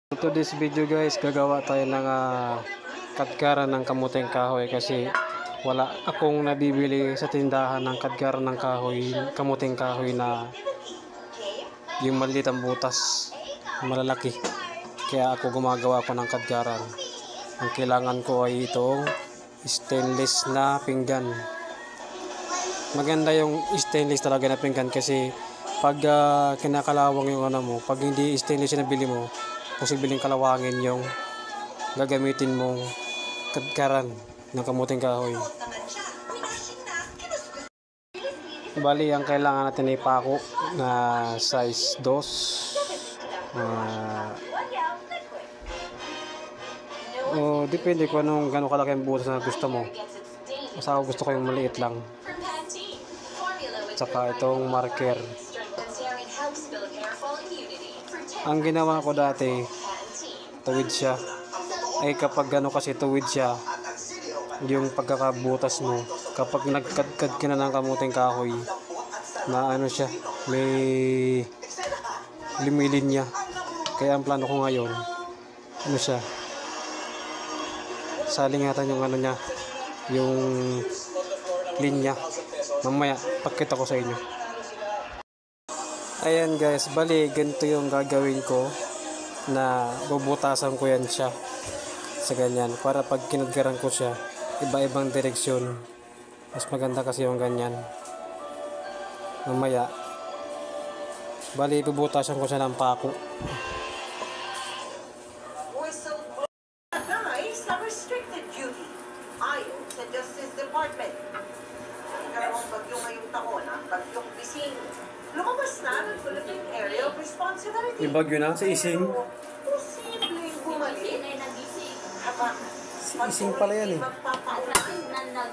To this video guys, gagawa tayo ng kadkaran ng kamuting kahoy kasi wala akong nabibili sa tindahan ng kadkaran ng kahoy, kamuting kahoy na yung maliit ang butas, malalaki. Kaya ako gumagawa ko ng kadkaran. Ang kailangan ko ay itong stainless na pinggan. Maganda yung stainless talaga na pinggan kasi pag kinakalawang yung mo, pag hindi stainless na bili mo, posibleng kalawangin yung gagamitin mong kadkaran ng kamuting kahoy. Bali, ang kailangan natin ay pako na size 2. Depende kung gano'ng kalaki ang butas na gusto mo. Basta ako gusto ko yung maliit lang. Tsaka itong marker. Ang ginawa ko dati, tuwid siya. Ay kapag gano'n kasi tuwid siya, yung pagkakabutas mo, kapag nagkadkad ka na ng kamuting kahoy, na ano siya, may lumilinya. Kaya ang plano ko ngayon, ano siya, salingatan yung ano niya, yung linya. Mamaya, pakita ko sa inyo. Ayan guys, bali ganito yung gagawin ko na bubutasan ko yan siya sa ganyan para pag kinadkaran ko siya iba-ibang direksyon, mas maganda kasi yung ganyan. Mamaya bali bubutasan ko siya ng pako. Guys, na restricted duty ayon sa Justice Department. Nagkaroon bagyo ngayong taon, bagyong Ising. Lumabas na ng Philippine Area of Responsibility. May bagyo na sa Ising. Posibleng bumalik. Si Ising pala yan eh.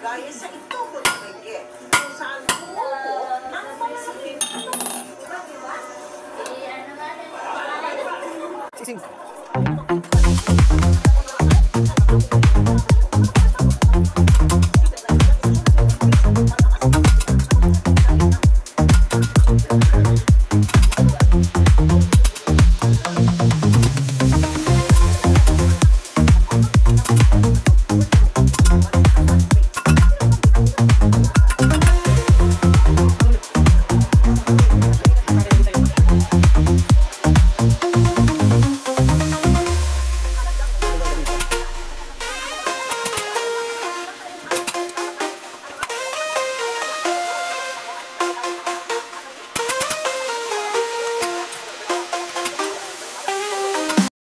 Gaya sa ito ko na Benguet, kung saan bumuko ang pamasakin. Ising.